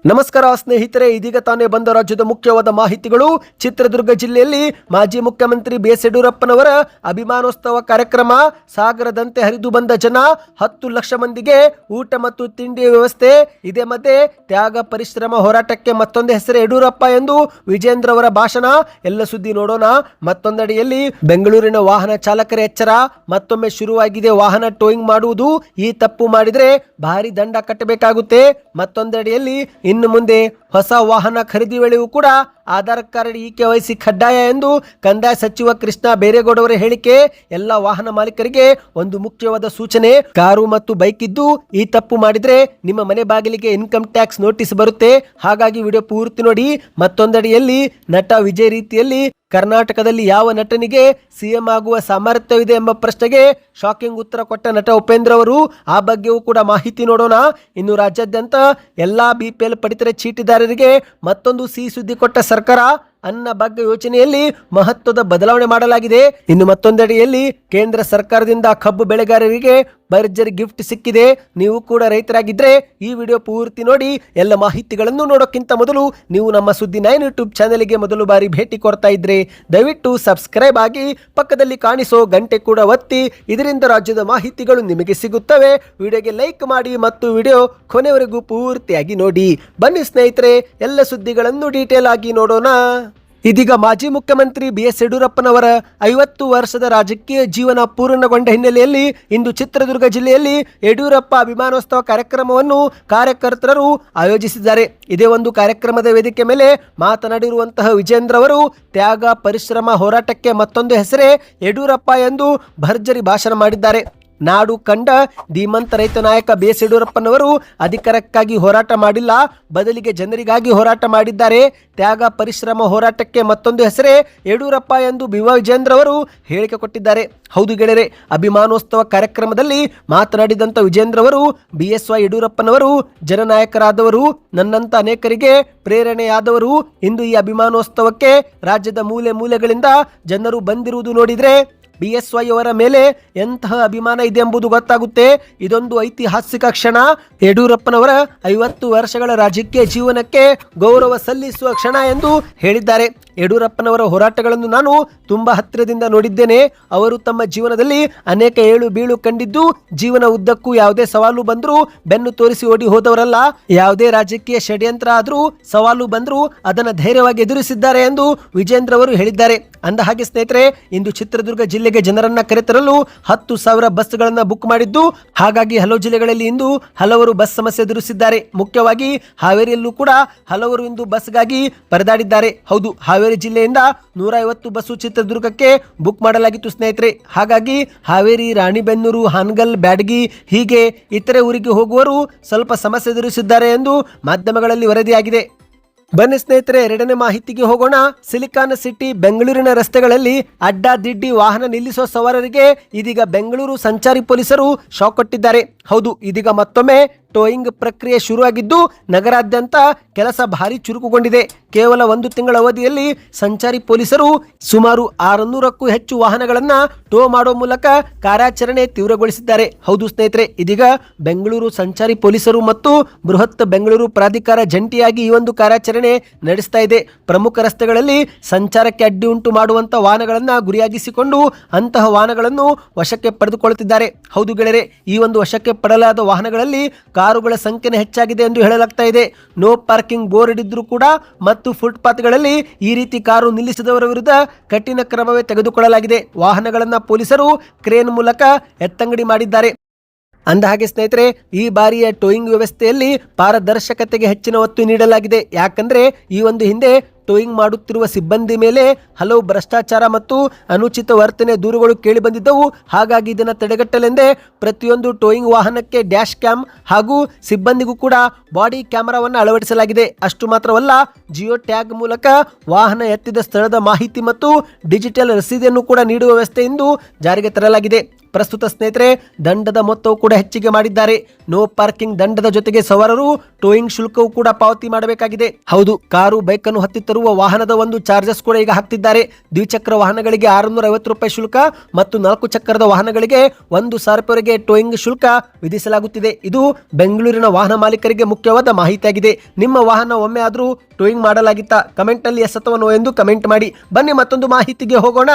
ನಮಸ್ಕಾರ ಸ್ನೇಹಿತರೆ, ಇದೀಗ ತಾನೇ ಬಂದ ರಾಜ್ಯದ ಮುಖ್ಯವಾದ ಮಾಹಿತಿಗಳು. ಚಿತ್ರದುರ್ಗ ಜಿಲ್ಲೆಯಲ್ಲಿ ಮಾಜಿ ಮುಖ್ಯಮಂತ್ರಿ ಬಿಎಸ್ ಯಡಿಯೂರಪ್ಪನವರ ಅಭಿಮಾನೋತ್ಸವ ಕಾರ್ಯಕ್ರಮ. ಸಾಗರದಂತೆ ಹರಿದು ಬಂದ ಜನ, 10 ಲಕ್ಷ ಮಂದಿಗೆ ಊಟ ಮತ್ತು ತಿಂಡಿಯ ವ್ಯವಸ್ಥೆ. ಇದೇ ಮಧ್ಯೆ ತ್ಯಾಗ ಪರಿಶ್ರಮ ಹೋರಾಟಕ್ಕೆ ಮತ್ತೊಂದು ಹೆಸರು ಯಡಿಯೂರಪ್ಪ ಎಂದು ವಿಜೇಂದ್ರ ಅವರ ಭಾಷಣ. ಎಲ್ಲ ಸುದ್ದಿ ನೋಡೋಣ. ಮತ್ತೊಂದೆಡೆಯಲ್ಲಿ ಬೆಂಗಳೂರಿನ ವಾಹನ ಚಾಲಕರ ಎಚ್ಚರ. ಮತ್ತೊಮ್ಮೆ ಶುರುವಾಗಿದೆ ವಾಹನ ಟೋಯಿಂಗ್ ಮಾಡುವುದು. ಈ ತಪ್ಪು ಮಾಡಿದ್ರೆ ಭಾರಿ ದಂಡ ಕಟ್ಟಬೇಕಾಗುತ್ತೆ. ಮತ್ತೊಂದೆಡೆಯಲ್ಲಿ ಇನ್ನು ಮುಂದೆ ಹೊಸ ವಾಹನ ಖರೀದಿ ವೇಳೆಯೂ ಕೂಡ ಆಧಾರ್ ಕಾರ್ಡ್ KYC ಕಡ್ಡಾಯ ಎಂದು ಕಂದಾಯ ಸಚಿವ ಕೃಷ್ಣ ಬೈರೇಗೌಡ ಅವರ ಹೇಳಿಕೆ. ಎಲ್ಲ ವಾಹನ ಮಾಲೀಕರಿಗೆ ಒಂದು ಮುಖ್ಯವಾದ ಸೂಚನೆ. ಕಾರು ಮತ್ತು ಬೈಕ್ ಇದ್ದು ಈ ತಪ್ಪು ಮಾಡಿದ್ರೆ ನಿಮ್ಮ ಮನೆ ಬಾಗಿಲಿಗೆ ಇನ್ಕಮ್ ಟ್ಯಾಕ್ಸ್ ನೋಟಿಸ್ ಬರುತ್ತೆ. ಹಾಗಾಗಿ ವಿಡಿಯೋ ಪೂರ್ತಿ ನೋಡಿ. ಮತ್ತೊಂದೆಡೆಯಲ್ಲಿ ನಟ ವಿಜಯ್ ರೀತಿಯಲ್ಲಿ ಕರ್ನಾಟಕದಲ್ಲಿ ಯಾವ ನಟನಿಗೆ ಸಿಎಂ ಆಗುವ ಸಾಮರ್ಥ್ಯವಿದೆ ಎಂಬ ಪ್ರಶ್ನೆಗೆ ಶಾಕಿಂಗ್ ಉತ್ತರ ಕೊಟ್ಟ ನಟ ಉಪೇಂದ್ರ ಅವರು. ಆ ಬಗ್ಗೆಯೂ ಕೂಡ ಮಾಹಿತಿ ನೋಡೋಣ. ಇನ್ನು ರಾಜ್ಯಾದ್ಯಂತ ಎಲ್ಲಾ BPL ಪಡಿತರ ಚೀಟಿದಾರರಿಗೆ ಮತ್ತೊಂದು ಸಿಹಿ ಸುದ್ದಿ ಕೊಟ್ಟ ಸರ್ಕಾರ. ಅನ್ನ ಭಾಗ್ಯ ಯೋಜನೆಯಲ್ಲಿ ಮಹತ್ವದ ಬದಲಾವಣೆ ಮಾಡಲಾಗಿದೆ. ಇನ್ನು ಮತ್ತೊಂದೆಡೆಯಲ್ಲಿ ಕೇಂದ್ರ ಸರ್ಕಾರದಿಂದ ಕಬ್ಬು ಬೆಳೆಗಾರರಿಗೆ ಭರ್ಜರಿ ಗಿಫ್ಟ್ ಸಿಕ್ಕಿದೆ. ನೀವು ಕೂಡ ರೈತರಾಗಿದ್ರೆ ಈ ವಿಡಿಯೋ ಪೂರ್ತಿ ನೋಡಿ. ಎಲ್ಲ ಮಾಹಿತಿಗಳನ್ನು ನೋಡೋಕ್ಕಿಂತ ಮೊದಲು ನೀವು ನಮ್ಮ ಸುದ್ದಿ 9 ಯೂಟ್ಯೂಬ್ ಚಾನೆಲ್ಗೆ ಮೊದಲು ಬಾರಿ ಭೇಟಿ ಕೊಡ್ತಾ ಇದ್ರೆ ದಯವಿಟ್ಟು ಸಬ್ಸ್ಕ್ರೈಬ್ ಆಗಿ, ಪಕ್ಕದಲ್ಲಿ ಕಾಣಿಸೋ ಗಂಟೆ ಕೂಡ ಒತ್ತಿ. ಇದರಿಂದ ರಾಜ್ಯದ ಮಾಹಿತಿಗಳು ನಿಮಗೆ ಸಿಗುತ್ತವೆ. ವಿಡಿಯೋಗೆ ಲೈಕ್ ಮಾಡಿ ಮತ್ತು ವಿಡಿಯೋ ಕೊನೆವರೆಗೂ ಪೂರ್ತಿಯಾಗಿ ನೋಡಿ. ಬನ್ನಿ ಸ್ನೇಹಿತರೆ, ಎಲ್ಲ ಸುದ್ದಿಗಳನ್ನು ಡೀಟೇಲ್ ಆಗಿ ನೋಡೋಣ. ಇದೀಗ ಮಾಜಿ ಮುಖ್ಯಮಂತ್ರಿ ಬಿಎಸ್ ಯಡಿಯೂರಪ್ಪನವರ 50 ವರ್ಷದ ರಾಜಕೀಯ ಜೀವನ ಪೂರ್ಣಗೊಂಡ ಹಿನ್ನೆಲೆಯಲ್ಲಿ ಇಂದು ಚಿತ್ರದುರ್ಗ ಜಿಲ್ಲೆಯಲ್ಲಿ ಯಡಿಯೂರಪ್ಪ ಅಭಿಮಾನೋತ್ಸವ ಕಾರ್ಯಕ್ರಮವನ್ನು ಕಾರ್ಯಕರ್ತರು ಆಯೋಜಿಸಿದ್ದಾರೆ. ಇದೇ ಒಂದು ಕಾರ್ಯಕ್ರಮದ ವೇದಿಕೆ ಮೇಲೆ ಮಾತನಾಡಿರುವಂತಹ ವಿಜೇಂದ್ರ ಅವರು ತ್ಯಾಗ ಪರಿಶ್ರಮ ಹೋರಾಟಕ್ಕೆ ಮತ್ತೊಂದು ಹೆಸರೇ ಯಡಿಯೂರಪ್ಪ ಎಂದು ಭರ್ಜರಿ ಭಾಷಣ ಮಾಡಿದ್ದಾರೆ. ನಾಡು ಕಂಡ ಧೀಮಂತ ರೈತ ನಾಯಕ ಬಿಎಸ್ ಯಡಿಯೂರಪ್ಪನವರು ಅಧಿಕಾರಕ್ಕಾಗಿ ಹೋರಾಟ ಮಾಡಿಲ್ಲ, ಬದಲಿಗೆ ಜನರಿಗಾಗಿ ಹೋರಾಟ ಮಾಡಿದ್ದಾರೆ. ತ್ಯಾಗ ಪರಿಶ್ರಮ ಹೋರಾಟಕ್ಕೆ ಮತ್ತೊಂದು ಹೆಸರೇ ಯಡಿಯೂರಪ್ಪ ಎಂದು ವಿಜೇಂದ್ರ ಅವರು ಹೇಳಿಕೆ ಕೊಟ್ಟಿದ್ದಾರೆ. ಹೌದು ಗೆಳೆಯರೆ, ಅಭಿಮಾನೋತ್ಸವ ಕಾರ್ಯಕ್ರಮದಲ್ಲಿ ಮಾತನಾಡಿದಂಥ ವಿಜೇಂದ್ರ ಅವರು BSY ಯಡಿಯೂರಪ್ಪನವರು ಜನನಾಯಕರಾದವರು, ನನ್ನಂತ ಅನೇಕರಿಗೆ ಪ್ರೇರಣೆಯಾದವರು. ಇಂದು ಈ ಅಭಿಮಾನೋತ್ಸವಕ್ಕೆ ರಾಜ್ಯದ ಮೂಲೆ ಮೂಲೆಗಳಿಂದ ಜನರು ಬಂದಿರುವುದು ನೋಡಿದ್ರೆ BSY ಅವರ ಮೇಲೆ ಎಂತಹ ಅಭಿಮಾನ ಇದೆ ಎಂಬುದು ಗೊತ್ತಾಗುತ್ತೆ. ಇದೊಂದು ಐತಿಹಾಸಿಕ ಕ್ಷಣ. ಯಡಿಯೂರಪ್ಪನವರ 50 ವರ್ಷಗಳ ರಾಜಕೀಯ ಜೀವನಕ್ಕೆ ಗೌರವ ಸಲ್ಲಿಸುವ ಕ್ಷಣ ಎಂದು ಹೇಳಿದ್ದಾರೆ. ಯಡಿಯೂರಪ್ಪನವರ ಹೋರಾಟಗಳನ್ನು ನಾನು ತುಂಬಾ ಹತ್ತಿರದಿಂದ ನೋಡಿದ್ದೇನೆ. ಅವರು ತಮ್ಮ ಜೀವನದಲ್ಲಿ ಅನೇಕ ಏಳು ಬೀಳು ಕಂಡಿದ್ದು, ಜೀವನ ಉದ್ದಕ್ಕೂ ಯಾವುದೇ ಸವಾಲು ಬಂದರೂ ಬೆನ್ನು ತೋರಿಸಿ ಓಡಿ ಹೋದವರಲ್ಲ. ಯಾವುದೇ ರಾಜಕೀಯ ಷಡ್ಯಂತ್ರ ಆದರೂ ಸವಾಲು ಬಂದರೂ ಅದನ್ನು ಧೈರ್ಯವಾಗಿ ಎದುರಿಸಿದ್ದಾರೆ ಎಂದು ವಿಜೇಂದ್ರ ಅವರು ಹೇಳಿದ್ದಾರೆ. ಅಂದ ಹಾಗೆ ಸ್ನೇಹಿತರೆ, ಇಂದು ಚಿತ್ರದುರ್ಗ ಜಿಲ್ಲೆಗೆ ಜನರನ್ನ ಕರೆತರಲು 10,000 ಬಸ್ಗಳನ್ನು ಬುಕ್ ಮಾಡಿದ್ದು, ಹಾಗಾಗಿ ಹಲವು ಜಿಲ್ಲೆಗಳಲ್ಲಿ ಇಂದು ಹಲವರು ಬಸ್ ಸಮಸ್ಯೆ ಎದುರಿಸಿದ್ದಾರೆ. ಮುಖ್ಯವಾಗಿ ಹಾವೇರಿಯಲ್ಲೂ ಕೂಡ ಹಲವರು ಇಂದು ಬಸ್ಗಾಗಿ ಪರದಾಡಿದ್ದಾರೆ. ಹೌದು, ಹಾವೇರಿ ಜಿಲ್ಲೆಯಿಂದ 150 ಬಸ್ಸು ಚಿತ್ರದುರ್ಗಕ್ಕೆ ಬುಕ್ ಮಾಡಲಾಗಿತ್ತು ಸ್ನೇಹಿತರೆ. ಹಾಗಾಗಿ ಹಾವೇರಿ, ರಾಣಿಬೆನ್ನೂರು, ಹಾನಗಲ್, ಬ್ಯಾಡಗಿ ಹೀಗೆ ಇತರೆ ಊರಿಗೆ ಹೋಗುವವರು ಸ್ವಲ್ಪ ಸಮಸ್ಯೆ ಎದುರಿಸಿದ್ದಾರೆ ಎಂದು ಮಾಧ್ಯಮಗಳಲ್ಲಿ ವರದಿಯಾಗಿದೆ. ಬನ್ನಿ ಸ್ನೇಹಿತರೆ, ಎರಡನೇ ಮಾಹಿತಿಗೆ ಹೋಗೋಣ. ಸಿಲಿಕಾನ್ ಸಿಟಿ ಬೆಂಗಳೂರಿನ ರಸ್ತೆಗಳಲ್ಲಿ ಅಡ್ಡಾದಿಡ್ಡಿ ವಾಹನ ನಿಲ್ಲಿಸುವ ಸವಾರರಿಗೆ ಇದೀಗ ಬೆಂಗಳೂರು ಸಂಚಾರಿ ಪೊಲೀಸರು ಶಾಕ್ ಕೊಟ್ಟಿದ್ದಾರೆ. ಹೌದು, ಇದೀಗ ಮತ್ತೊಮ್ಮೆ ಟೋಯಿಂಗ್ ಪ್ರಕ್ರಿಯೆ ಶುರುವಾಗಿದ್ದು ನಗರಾದ್ಯಂತ ಕೆಲಸ ಭಾರಿ ಚುರುಕುಗೊಂಡಿದೆ. ಕೇವಲ 1 ತಿಂಗಳ ಅವಧಿಯಲ್ಲಿ ಸಂಚಾರಿ ಪೊಲೀಸರು ಸುಮಾರು 600ಕ್ಕೂ ಹೆಚ್ಚು ವಾಹನಗಳನ್ನು ಟೋ ಮಾಡುವ ಮೂಲಕ ಕಾರ್ಯಾಚರಣೆ ತೀವ್ರಗೊಳಿಸಿದ್ದಾರೆ. ಹೌದು ಸ್ನೇಹಿತರೆ, ಇದೀಗ ಬೆಂಗಳೂರು ಸಂಚಾರಿ ಪೊಲೀಸರು ಮತ್ತು ಬೃಹತ್ ಬೆಂಗಳೂರು ಪ್ರಾಧಿಕಾರ ಜಂಟಿಯಾಗಿ ಈ ಒಂದು ಕಾರ್ಯಾಚರಣೆ ನಡೆಸ್ತಾ ಇದೆ. ಪ್ರಮುಖ ರಸ್ತೆಗಳಲ್ಲಿ ಸಂಚಾರಕ್ಕೆ ಅಡ್ಡಿ ಉಂಟು ಮಾಡುವಂತಹ ವಾಹನಗಳನ್ನು ಗುರಿಯಾಗಿಸಿಕೊಂಡು ಅಂತಹ ವಾಹನಗಳನ್ನು ವಶಕ್ಕೆ ಪಡೆದುಕೊಳ್ಳುತ್ತಿದ್ದಾರೆ. ಹೌದು ಗೆಳೆಯರೆ, ಈ ಒಂದು ವಶಕ್ಕೆ ಪಡೆಯಲಾದ ವಾಹನಗಳಲ್ಲಿ ಕಾರುಗಳ ಸಂಖ್ಯೆ ಹೆಚ್ಚಾಗಿದೆ ಎಂದು ಹೇಳಲಾಗ್ತಾ ಇದೆ. ನೋ ಪಾರ್ಕಿಂಗ್ ಬೋರ್ಡ್ ಇದ್ರೂ ಕೂಡ ಮತ್ತು ಫುಟ್ಪಾತ್ಗಳಲ್ಲಿ ಈ ರೀತಿ ಕಾರು ನಿಲ್ಲಿಸಿದವರ ವಿರುದ್ಧ ಕಠಿಣ ಕ್ರಮವೇ ತೆಗೆದುಕೊಳ್ಳಲಾಗಿದೆ. ವಾಹನಗಳನ್ನು ಪೊಲೀಸರು ಕ್ರೇನ್ ಮೂಲಕ ಎತ್ತಂಗಡಿ ಮಾಡಿದ್ದಾರೆ. ಅಂದ ಹಾಗೆ ಸ್ನೇಹಿತರೆ, ಈ ಬಾರಿಯ ಟೋಯಿಂಗ್ ವ್ಯವಸ್ಥೆಯಲ್ಲಿ ಪಾರದರ್ಶಕತೆಗೆ ಹೆಚ್ಚಿನ ಒತ್ತು ನೀಡಲಾಗಿದೆ. ಯಾಕಂದ್ರೆ ಈ ಒಂದು ಹಿಂದೆ ಟೋಯಿಂಗ್ ಮಾಡುತ್ತಿರುವ ಸಿಬ್ಬಂದಿ ಮೇಲೆ ಹಲವು ಭ್ರಷ್ಟಾಚಾರ ಮತ್ತು ಅನುಚಿತ ವರ್ತನೆ ದೂರುಗಳು ಕೇಳಿಬಂದಿದ್ದವು. ಹಾಗಾಗಿ ಇದನ್ನು ತಡೆಗಟ್ಟಲೆಂದೇ ಪ್ರತಿಯೊಂದು ಟೋಯಿಂಗ್ ವಾಹನಕ್ಕೆ ಡ್ಯಾಶ್ ಕ್ಯಾಮ್ ಹಾಗೂ ಸಿಬ್ಬಂದಿಗೂ ಕೂಡ ಬಾಡಿ ಕ್ಯಾಮೆರಾವನ್ನು ಅಳವಡಿಸಲಾಗಿದೆ. ಅಷ್ಟು ಮಾತ್ರವಲ್ಲ, ಜಿಯೋ ಟ್ಯಾಗ್ ಮೂಲಕ ವಾಹನ ಎತ್ತಿದ ಸ್ಥಳದ ಮಾಹಿತಿ ಮತ್ತು ಡಿಜಿಟಲ್ ರಸೀದಿಯನ್ನು ಕೂಡ ನೀಡುವ ವ್ಯವಸ್ಥೆ ಇಂದು ಜಾರಿಗೆ ತರಲಾಗಿದೆ. ಪ್ರಸ್ತುತ ಸ್ನೇಹಿತರೆ ದಂಡದ ಮೊತ್ತವು ಕೂಡ ಹೆಚ್ಚಿಗೆ ಮಾಡಿದ್ದಾರೆ. ನೋ ಪಾರ್ಕಿಂಗ್ ದಂಡದ ಜೊತೆಗೆ ಸವಾರರು ಟೋಯಿಂಗ್ ಶುಲ್ಕವು ಕೂಡ ಪಾವತಿ ಮಾಡಬೇಕಾಗಿದೆ. ಹೌದು, ಕಾರು ಬೈಕ್ ಅನ್ನು ಹತ್ತಿ ತರುವ ವಾಹನದ ಒಂದು ಚಾರ್ಜಸ್ ಕೂಡ ಈಗ ಹಾಕ್ತಿದ್ದಾರೆ. ದ್ವಿಚಕ್ರ ವಾಹನಗಳಿಗೆ 650 ರೂಪಾಯಿ ಶುಲ್ಕ ಮತ್ತು 4 ಚಕ್ರದ ವಾಹನಗಳಿಗೆ 1,000 ರೂಪಾಯಿವರೆಗೆ ಟೋಯಿಂಗ್ ಶುಲ್ಕ ವಿಧಿಸಲಾಗುತ್ತಿದೆ. ಇದು ಬೆಂಗಳೂರಿನ ವಾಹನ ಮಾಲೀಕರಿಗೆ ಮುಖ್ಯವಾದ ಮಾಹಿತಿಯಾಗಿದೆ. ನಿಮ್ಮ ವಾಹನ ಒಮ್ಮೆ ಆದರೂ ಟೋಯಿಂಗ್ ಮಾಡಲಾಗಿತ್ತಾ? ಕಮೆಂಟ್ ನಲ್ಲಿ ಎಸ್ ಅಥವಾ ನೋ ಎಂದು ಕಮೆಂಟ್ ಮಾಡಿ. ಬನ್ನಿ ಮತ್ತೊಂದು ಮಾಹಿತಿಗೆ ಹೋಗೋಣ.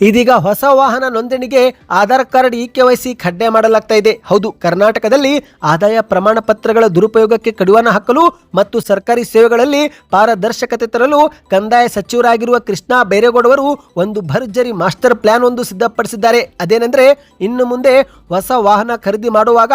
ಇದೀಗ ಹೊಸ ವಾಹನ ನೋಂದಣಿಗೆ ಆಧಾರ್ ಕಾರ್ಡ್ EKYC ಕಡ್ಡಾಯ ಮಾಡಲಾಗ್ತಾ ಇದೆ. ಹೌದು, ಕರ್ನಾಟಕದಲ್ಲಿ ಆದಾಯ ಪ್ರಮಾಣ ಪತ್ರಗಳ ದುರುಪಯೋಗಕ್ಕೆ ಕಡಿವಾಣ ಹಾಕಲು ಮತ್ತು ಸರ್ಕಾರಿ ಸೇವೆಗಳಲ್ಲಿ ಪಾರದರ್ಶಕತೆ ತರಲು ಕಂದಾಯ ಸಚಿವರಾಗಿರುವ ಕೃಷ್ಣ ಬೈರೇಗೌಡವರು ಒಂದು ಭರ್ಜರಿ ಮಾಸ್ಟರ್ ಪ್ಲಾನ್ ಒಂದು ಸಿದ್ಧಪಡಿಸಿದ್ದಾರೆ. ಅದೇನೆಂದ್ರೆ, ಇನ್ನು ಮುಂದೆ ಹೊಸ ವಾಹನ ಖರೀದಿ ಮಾಡುವಾಗ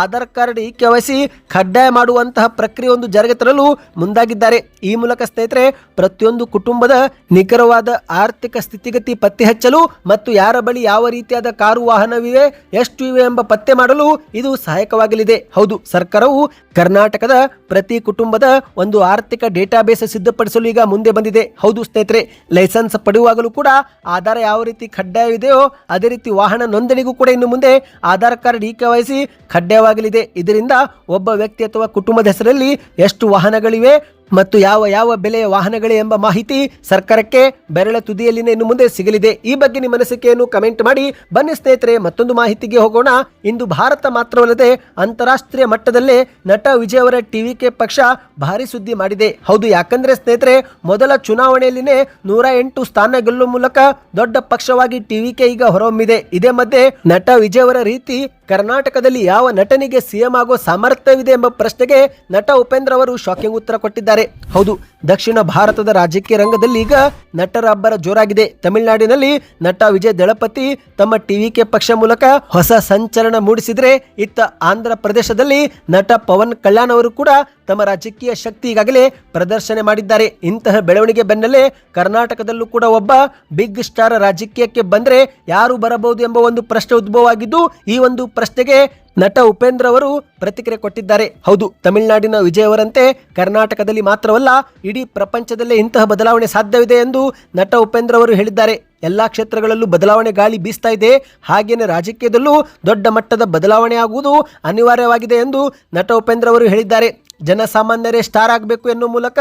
ಆಧಾರ್ ಕಾರ್ಡ್ EKYC ಕಡ್ಡಾಯ ಮಾಡುವಂತಹ ಪ್ರಕ್ರಿಯೆ ಒಂದು ಜಾರಿಗೆ ತರಲು ಮುಂದಾಗಿದ್ದಾರೆ. ಈ ಮೂಲಕ ಸ್ನೇಹಿತರೆ ಪ್ರತಿಯೊಂದು ಕುಟುಂಬದ ನಿಖರವಾದ ಆರ್ಥಿಕ ಸ್ಥಿತಿಗತಿ ಪತ್ತೆ ಹಚ್ಚಲು ಮತ್ತು ಯಾರ ಬಳಿ ಯಾವ ರೀತಿಯಾದ ಕಾರು ವಾಹನವಿವೆ, ಎಷ್ಟು ಇವೆ ಎಂಬ ಪತ್ತೆ ಮಾಡಲು ಇದು ಸಹಾಯಕವಾಗಲಿದೆ. ಹೌದು, ಸರ್ಕಾರವು ಕರ್ನಾಟಕದ ಪ್ರತಿ ಕುಟುಂಬದ ಒಂದು ಆರ್ಥಿಕ ಡೇಟಾಬೇಸ್ ಸಿದ್ಧಪಡಿಸಲು ಈಗ ಮುಂದೆ ಬಂದಿದೆ. ಹೌದು ಸ್ನೇಹಿತರೆ, ಲೈಸೆನ್ಸ್ ಪಡೆಯುವಾಗಲೂ ಕೂಡ ಆಧಾರ ಯಾವ ರೀತಿ ಕಡ್ಡಾಯವಿದೆಯೋ ಅದೇ ರೀತಿ ವಾಹನ ನೋಂದಣಿಗೂ ಕೂಡ ಇನ್ನು ಮುಂದೆ ಆಧಾರ್ ಕಾರ್ಡ್ EKYC ಕಡ್ಡಾಯವಾಗಲಿದೆ. ಇದರಿಂದ ಒಬ್ಬ ವ್ಯಕ್ತಿ ಅಥವಾ ಕುಟುಂಬದ ಹೆಸರಲ್ಲಿ ಎಷ್ಟು ವಾಹನಗಳಿವೆ ಮತ್ತು ಯಾವ ಯಾವ ಬೆಲೆಯ ವಾಹನಗಳೇ ಎಂಬ ಮಾಹಿತಿ ಸರ್ಕಾರಕ್ಕೆ ಬೆರಳ ತುದಿಯಲ್ಲಿನೇ ಇನ್ನು ಮುಂದೆ ಸಿಗಲಿದೆ. ಈ ಬಗ್ಗೆ ನಿಮ್ಮ ಅನಿಸಿಕೆಯನ್ನು ಕಮೆಂಟ್ ಮಾಡಿ. ಬನ್ನಿ ಸ್ನೇಹಿತರೆ ಮತ್ತೊಂದು ಮಾಹಿತಿಗೆ ಹೋಗೋಣ. ಇಂದು ಭಾರತ ಮಾತ್ರವಲ್ಲದೆ ಅಂತಾರಾಷ್ಟ್ರೀಯ ಮಟ್ಟದಲ್ಲೇ ನಟ ವಿಜಯ್ ಅವರ TVK ಪಕ್ಷ ಭಾರಿ ಸುದ್ದಿ ಮಾಡಿದೆ. ಹೌದು, ಯಾಕಂದ್ರೆ ಸ್ನೇಹಿತರೆ ಮೊದಲ ಚುನಾವಣೆಯಲ್ಲಿನೇ 108 ಸ್ಥಾನ ಗೆಲ್ಲುವ ಮೂಲಕ ದೊಡ್ಡ ಪಕ್ಷವಾಗಿ TVK ಈಗ ಹೊರಹೊಮ್ಮಿದೆ. ಇದೇ ಮಧ್ಯೆ ನಟ ವಿಜಯ್ ಅವರ ರೀತಿ ಕರ್ನಾಟಕದಲ್ಲಿ ಯಾವ ನಟನಿಗೆ CM ಆಗೋ ಸಾಮರ್ಥ್ಯವಿದೆ ಎಂಬ ಪ್ರಶ್ನೆಗೆ ನಟ ಉಪೇಂದ್ರ ಅವರು ಶಾಕಿಂಗ್ ಉತ್ತರ ಕೊಟ್ಟಿದ್ದಾರೆ. ಹೌದು, ದಕ್ಷಿಣ ಭಾರತದ ರಾಜಕೀಯ ರಂಗದಲ್ಲಿ ಈಗ ನಟರ ಅಬ್ಬರ ಜೋರಾಗಿದೆ. ತಮಿಳುನಾಡಿನಲ್ಲಿ ನಟ ವಿಜಯ್ ದಳಪತಿ ತಮ್ಮ TVK ಪಕ್ಷ ಮೂಲಕ ಹೊಸ ಸಂಚಲನ ಮೂಡಿಸಿದ್ರೆ, ಇತ್ತ ಆಂಧ್ರ ಪ್ರದೇಶದಲ್ಲಿ ನಟ ಪವನ್ ಕಲ್ಯಾಣ್ ಅವರು ಕೂಡ ತಮ್ಮ ರಾಜಕೀಯ ಶಕ್ತಿ ಈಗಾಗಲೇ ಪ್ರದರ್ಶನ ಮಾಡಿದ್ದಾರೆ. ಇಂತಹ ಬೆಳವಣಿಗೆ ಬೆನ್ನಲ್ಲೇ ಕರ್ನಾಟಕದಲ್ಲೂ ಕೂಡ ಒಬ್ಬ ಬಿಗ್ ಸ್ಟಾರ್ ರಾಜಕೀಯಕ್ಕೆ ಬಂದ್ರೆ ಯಾರು ಬರಬಹುದು ಎಂಬ ಒಂದು ಪ್ರಶ್ನೆ ಉದ್ಭವವಾಗಿದ್ದು, ಈ ಒಂದು ಪ್ರಶ್ನೆಗೆ ನಟ ಉಪೇಂದ್ರ ಅವರು ಪ್ರತಿಕ್ರಿಯೆ ಕೊಟ್ಟಿದ್ದಾರೆ. ಹೌದು, ತಮಿಳುನಾಡಿನ ವಿಜಯ್ ಅವರಂತೆ ಕರ್ನಾಟಕದಲ್ಲಿ ಮಾತ್ರವಲ್ಲ ಇಡೀ ಪ್ರಪಂಚದಲ್ಲೇ ಇಂತಹ ಬದಲಾವಣೆ ಸಾಧ್ಯವಿದೆ ಎಂದು ನಟ ಉಪೇಂದ್ರ ಅವರು ಹೇಳಿದ್ದಾರೆ. ಎಲ್ಲಾ ಕ್ಷೇತ್ರಗಳಲ್ಲೂ ಬದಲಾವಣೆ ಗಾಳಿ ಬೀಸ್ತಾ ಇದೆ. ಹಾಗೇನೆ ರಾಜಕೀಯದಲ್ಲೂ ದೊಡ್ಡ ಮಟ್ಟದ ಬದಲಾವಣೆ ಆಗುವುದು ಅನಿವಾರ್ಯವಾಗಿದೆ ಎಂದು ನಟ ಉಪೇಂದ್ರ ಅವರು ಹೇಳಿದ್ದಾರೆ. ಜನಸಾಮಾನ್ಯರೇ ಸ್ಟಾರ್ ಆಗಬೇಕು ಎನ್ನುವ ಮೂಲಕ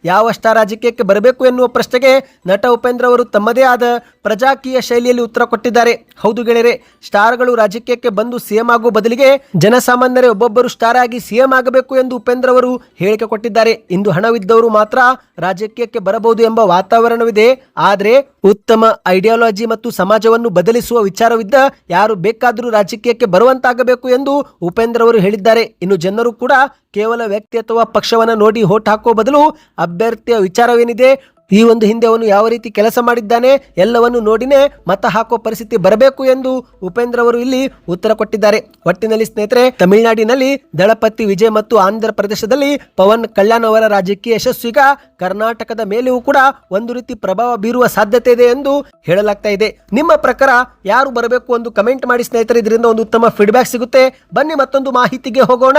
ಯಾವ ಸ್ಟಾರ್ ರಾಜಕೀಯಕ್ಕೆ ಬರಬೇಕು ಎನ್ನುವ ಪ್ರಶ್ನೆಗೆ ನಟ ಉಪೇಂದ್ರ ಅವರು ತಮ್ಮದೇ ಆದ ಪ್ರಜಾಕೀಯ ಶೈಲಿಯಲ್ಲಿ ಉತ್ತರ ಕೊಟ್ಟಿದ್ದಾರೆ. ಹೌದು ಗೆಳೆಯರೆ, ಸ್ಟಾರ್ಗಳು ರಾಜಕೀಯಕ್ಕೆ ಬಂದು CM ಆಗುವ ಬದಲಿಗೆ ಜನಸಾಮಾನ್ಯರೇ ಒಬ್ಬೊಬ್ಬರು ಸ್ಟಾರ್ ಆಗಿ CM ಆಗಬೇಕು ಎಂದು ಉಪೇಂದ್ರ ಅವರು ಹೇಳಿಕೆ ಕೊಟ್ಟಿದ್ದಾರೆ. ಇಂದು ಹಣವಿದ್ದವರು ಮಾತ್ರ ರಾಜಕೀಯಕ್ಕೆ ಬರಬಹುದು ಎಂಬ ವಾತಾವರಣವಿದೆ. ಆದರೆ ಉತ್ತಮ ಐಡಿಯಾಲಜಿ ಮತ್ತು ಸಮಾಜವನ್ನು ಬದಲಿಸುವ ವಿಚಾರವಿದ್ದ ಯಾರು ಬೇಕಾದರೂ ರಾಜಕೀಯಕ್ಕೆ ಬರುವಂತಾಗಬೇಕು ಎಂದು ಉಪೇಂದ್ರ ಅವರು ಹೇಳಿದ್ದಾರೆ. ಇನ್ನು ಜನರು ಕೂಡ ಕೇವಲ ವ್ಯಕ್ತಿ ಅಥವಾ ಪಕ್ಷವನ್ನ ನೋಡಿ ವೋಟ್ ಹಾಕುವ ಬದಲು ಅಭ್ಯರ್ಥಿಯ ವಿಚಾರವೇನಿದೆ, ಈ ಒಂದು ಹಿಂದೆ ಅವನು ಯಾವ ರೀತಿ ಕೆಲಸ ಮಾಡಿದ್ದಾನೆ ಎಲ್ಲವನ್ನು ನೋಡಿನೇ ಮತ ಹಾಕುವ ಪರಿಸ್ಥಿತಿ ಬರಬೇಕು ಎಂದು ಉಪೇಂದ್ರ ಅವರು ಇಲ್ಲಿ ಉತ್ತರ ಕೊಟ್ಟಿದ್ದಾರೆ. ಒಟ್ಟಿನಲ್ಲಿ ಸ್ನೇಹಿತರೆ, ತಮಿಳುನಾಡಿನಲ್ಲಿ ದಳಪತಿ ವಿಜಯ್ ಮತ್ತು ಆಂಧ್ರ ಪ್ರದೇಶದಲ್ಲಿ ಪವನ್ ಕಲ್ಯಾಣ್ ಅವರ ರಾಜಕೀಯ ಯಶಸ್ಸು ಈಗ ಕರ್ನಾಟಕದ ಮೇಲೆಯೂ ಕೂಡ ಒಂದು ರೀತಿ ಪ್ರಭಾವ ಬೀರುವ ಸಾಧ್ಯತೆ ಇದೆ ಎಂದು ಹೇಳಲಾಗ್ತಾ ಇದೆ. ನಿಮ್ಮ ಪ್ರಕಾರ ಯಾರು ಬರಬೇಕು ಎಂದು ಕಮೆಂಟ್ ಮಾಡಿ ಸ್ನೇಹಿತರೆ. ಇದರಿಂದ ಒಂದು ಉತ್ತಮ ಫೀಡ್ಬ್ಯಾಕ್ ಸಿಗುತ್ತೆ. ಬನ್ನಿ ಮತ್ತೊಂದು ಮಾಹಿತಿಗೆ ಹೋಗೋಣ.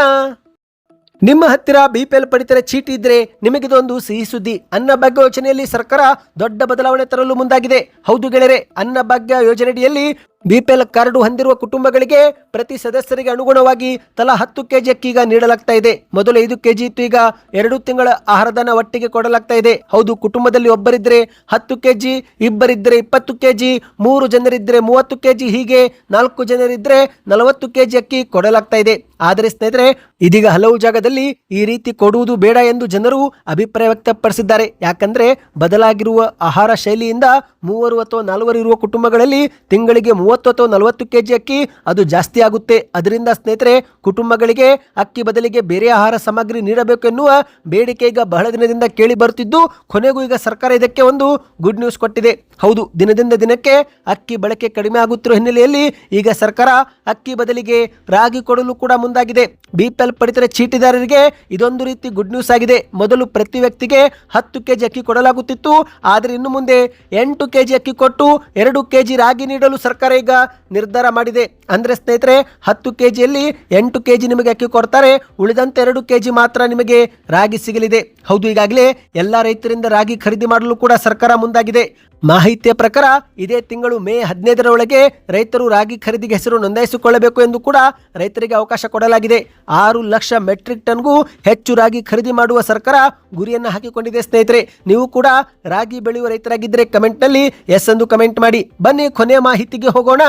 ನಿಮ್ಮ ಹತ್ತಿರ BPL ಪಡಿತರ ಚೀಟಿ ಇದ್ರೆ ನಿಮಗಿದೊಂದು ಸಿಹಿ ಸುದ್ದಿ. ಅನ್ನಭಾಗ್ಯ ಯೋಜನೆಯಲ್ಲಿ ಸರ್ಕಾರ ದೊಡ್ಡ ಬದಲಾವಣೆ ತರಲು ಮುಂದಾಗಿದೆ. ಹೌದು ಗೆಳೆಯರೆ, ಅನ್ನಭಾಗ್ಯ ಯೋಜನೆಯಡಿಯಲ್ಲಿ BPL ಕಾರ್ಡ್ ಹೊಂದಿರುವ ಕುಟುಂಬಗಳಿಗೆ ಪ್ರತಿ ಸದಸ್ಯರಿಗೆ ಅನುಗುಣವಾಗಿ ತಲಾ 10 kg ಅಕ್ಕಿ ಈಗ ನೀಡಲಾಗ್ತಾ ಇದೆ. ಮೊದಲು 5 kg ಇತ್ತು, ಈಗ 2 ತಿಂಗಳ ಆಹಾರಧನ ಒಟ್ಟಿಗೆ ಕೊಡಲಾಗ್ತಾ ಇದೆ. ಹೌದು, ಕುಟುಂಬದಲ್ಲಿ ಒಬ್ಬರಿದ್ರೆ 10 kg, ಇಬ್ಬರಿದ್ರೆ 20 kg, 3 ಜನರಿದ್ರೆ 30 kg, ಹೀಗೆ 4 ಜನರಿದ್ರೆ 40 kg ಅಕ್ಕಿ ಕೊಡಲಾಗ್ತಾ ಇದೆ. ಆದರೆ ಸ್ನೇಹಿತರೆ, ಇದೀಗ ಹಲವು ಜಾಗದಲ್ಲಿ ಈ ರೀತಿ ಕೊಡುವುದು ಬೇಡ ಎಂದು ಜನರು ಅಭಿಪ್ರಾಯ ವ್ಯಕ್ತಪಡಿಸಿದ್ದಾರೆ. ಯಾಕಂದ್ರೆ ಬದಲಾಗಿರುವ ಆಹಾರ ಶೈಲಿಯಿಂದ 3 ಅಥವಾ 4 ಇರುವ ಕುಟುಂಬಗಳಲ್ಲಿ ತಿಂಗಳಿಗೆ 30 ಅಥವಾ 40 kg ಅಕ್ಕಿ ಅದು ಜಾಸ್ತಿ ಆಗುತ್ತೆ. ಅದರಿಂದ ಸ್ನೇಹಿತರೆ, ಕುಟುಂಬಗಳಿಗೆ ಅಕ್ಕಿ ಬದಲಿಗೆ ಬೇರೆ ಆಹಾರ ಸಾಮಗ್ರಿ ನೀಡಬೇಕು ಎನ್ನುವ ಬೇಡಿಕೆ ಈಗ ಬಹಳ ದಿನದಿಂದ ಕೇಳಿ ಬರುತ್ತಿದ್ದು, ಕೊನೆಗೂ ಈಗ ಸರ್ಕಾರ ಇದಕ್ಕೆ ಒಂದು ಗುಡ್ ನ್ಯೂಸ್ ಕೊಟ್ಟಿದೆ. ಹೌದು, ದಿನದಿಂದ ದಿನಕ್ಕೆ ಅಕ್ಕಿ ಬಳಕೆ ಕಡಿಮೆ ಆಗುತ್ತಿರುವ ಹಿನ್ನೆಲೆಯಲ್ಲಿ ಈಗ ಸರ್ಕಾರ ಅಕ್ಕಿ ಬದಲಿಗೆ ರಾಗಿ ಕೊಡಲು ಕೂಡ ಮುಂದಾಗಿದೆ. BPL ಪಡಿತರ ಚೀಟಿದಾರರಿಗೆ ಇದೊಂದು ರೀತಿ ಗುಡ್ ನ್ಯೂಸ್ ಆಗಿದೆ. ಮೊದಲು ಪ್ರತಿ ವ್ಯಕ್ತಿಗೆ 10 kg ಅಕ್ಕಿ ಕೊಡಲಾಗುತ್ತಿತ್ತು. ಆದರೆ ಇನ್ನು ಮುಂದೆ 8 kg ಅಕ್ಕಿ ಕೊಟ್ಟು 2 kg ರಾಗಿ ನೀಡಲು ಸರ್ಕಾರ ಈಗ ನಿರ್ಧಾರ ಮಾಡಿದೆ. ಅಂದ್ರೆ ಸ್ನೇಹಿತರೆ, 10 kgಯಲ್ಲಿ 8 kg ನಿಮಗೆ ಅಕ್ಕಿ ಕೊಡ್ತಾರೆ, ಉಳಿದಂತೆ 2 kg ಮಾತ್ರ ನಿಮಗೆ ರಾಗಿ ಸಿಗಲಿದೆ. ಹೌದು, ಈಗಾಗಲೇ ಎಲ್ಲಾ ರೈತರಿಂದ ರಾಗಿ ಖರೀದಿ ಮಾಡಲು ಕೂಡ ಸರ್ಕಾರ ಮುಂದಾಗಿದೆ. ಮಾಹಿತಿಯ ಪ್ರಕಾರ ಇದೇ ತಿಂಗಳು ಮೇ 15ರೊಳಗೆ ರೈತರು ರಾಗಿ ಖರೀದಿಗೆ ಹೆಸರು ನೋಂದಾಯಿಸಿಕೊಳ್ಳಬೇಕು ಎಂದು ಕೂಡ ರೈತರಿಗೆ ಅವಕಾಶ ಕೊಡಲಾಗಿದೆ. 6 ಲಕ್ಷ ಮೆಟ್ರಿಕ್ ಟನ್ಗೂ ಹೆಚ್ಚು ರಾಗಿ ಖರೀದಿ ಮಾಡುವ ಸರ್ಕಾರ ಗುರಿಯನ್ನು ಹಾಕಿಕೊಂಡಿದೆ ಸ್ನೇಹಿತರೆ. ನೀವು ಕೂಡ ರಾಗಿ ಬೆಳೆಯುವ ರೈತರಾಗಿದ್ದರೆ ಕಮೆಂಟ್ನಲ್ಲಿ ಎಸ್ ಎಂದು ಕಮೆಂಟ್ ಮಾಡಿ. ಬನ್ನಿ ಕೊನೆಯ ಮಾಹಿತಿಗೆ ಹೋಗೋಣ.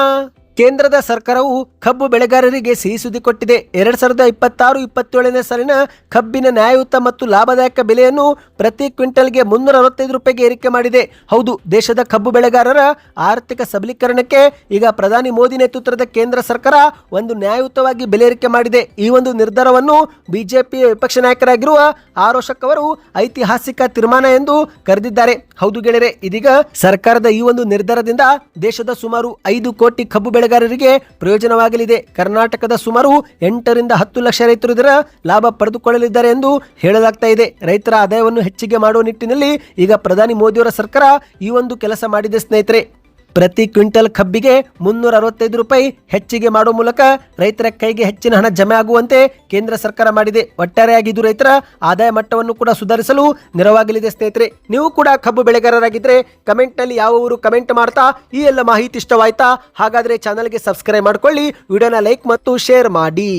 ಕೇಂದ್ರದ ಸರ್ಕಾರವು ಕಬ್ಬು ಬೆಳೆಗಾರರಿಗೆ ಸಿಹಿ ಸುದ್ದಿ ಕೊಟ್ಟಿದೆ. 2026-27ನೇ ಸಾಲಿನ ಕಬ್ಬಿನ ನ್ಯಾಯಯುತ ಮತ್ತು ಲಾಭದಾಯಕ ಬೆಲೆಯನ್ನು ಪ್ರತಿ ಕ್ವಿಂಟಲ್ಗೆ 365 ರೂಪಾಯಿಗೆ ಏರಿಕೆ ಮಾಡಿದೆ. ಹೌದು, ದೇಶದ ಕಬ್ಬು ಬೆಳೆಗಾರರ ಆರ್ಥಿಕ ಸಬಲೀಕರಣಕ್ಕೆ ಈಗ ಪ್ರಧಾನಿ ಮೋದಿ ನೇತೃತ್ವದ ಕೇಂದ್ರ ಸರ್ಕಾರ ಒಂದು ನ್ಯಾಯಯುತವಾಗಿ ಬೆಲೆ ಏರಿಕೆ ಮಾಡಿದೆ. ಈ ಒಂದು ನಿರ್ಧಾರವನ್ನು ಬಿಜೆಪಿಯ ವಿಪಕ್ಷ ನಾಯಕರಾಗಿರುವ ಆರೋಶಕ್ ಅವರು ಐತಿಹಾಸಿಕ ತೀರ್ಮಾನ ಎಂದು ಕರೆದಿದ್ದಾರೆ. ಹೌದು ಗೆಳೆಯರೆ, ಇದೀಗ ಸರ್ಕಾರದ ಈ ಒಂದು ನಿರ್ಧಾರದಿಂದ ದೇಶದ ಸುಮಾರು 5 ಕೋಟಿ ಕಬ್ಬು ಬೆಳೆಗಾರರಿಗೆ ಪ್ರಯೋಜನವಾಗಲಿದೆ. ಕರ್ನಾಟಕದ ಸುಮಾರು 8 ರಿಂದ 10 ಲಕ್ಷ ರೈತರು ಇದರ ಲಾಭ ಪಡೆದುಕೊಳ್ಳಲಿದ್ದಾರೆ ಎಂದು ಹೇಳಲಾಗ್ತಾ ಇದೆ. ರೈತರ ಆದಾಯವನ್ನು ಹೆಚ್ಚಿಗೆ ಮಾಡುವ ನಿಟ್ಟಿನಲ್ಲಿ ಈಗ ಪ್ರಧಾನಿ ಮೋದಿಯವರ ಸರ್ಕಾರ ಈ ಒಂದು ಕೆಲಸ ಮಾಡಿದೆ ಸ್ನೇಹಿತರೆ. ಪ್ರತಿ ಕ್ವಿಂಟಲ್ ಕಬ್ಬಿಗೆ 365 ರೂಪಾಯಿ ಹೆಚ್ಚಿಗೆ ಮಾಡುವ ಮೂಲಕ ರೈತರ ಕೈಗೆ ಹೆಚ್ಚಿನ ಹಣ ಜಮೆ ಆಗುವಂತೆ ಕೇಂದ್ರ ಸರ್ಕಾರ ಮಾಡಿದೆ. ಒಟ್ಟಾರೆಯಾಗಿ ಇದು ರೈತರ ಆದಾಯ ಮಟ್ಟವನ್ನು ಕೂಡ ಸುಧಾರಿಸಲು ನೆರವಾಗಲಿದೆ ಸ್ನೇಹಿತರೆ. ನೀವು ಕೂಡ ಕಬ್ಬು ಬೆಳೆಗಾರರಾಗಿದ್ದರೆ ಕಮೆಂಟ್ನಲ್ಲಿ ಯಾವ ಊರು ಕಮೆಂಟ್ ಮಾಡ್ತಾ ಈ ಎಲ್ಲ ಮಾಹಿತಿ ಇಷ್ಟವಾಯ್ತಾ? ಹಾಗಾದರೆ ಚಾನಲ್ಗೆ ಸಬ್ಸ್ಕ್ರೈಬ್ ಮಾಡ್ಕೊಳ್ಳಿ, ವಿಡಿಯೋನ ಲೈಕ್ ಮತ್ತು ಶೇರ್ ಮಾಡಿ.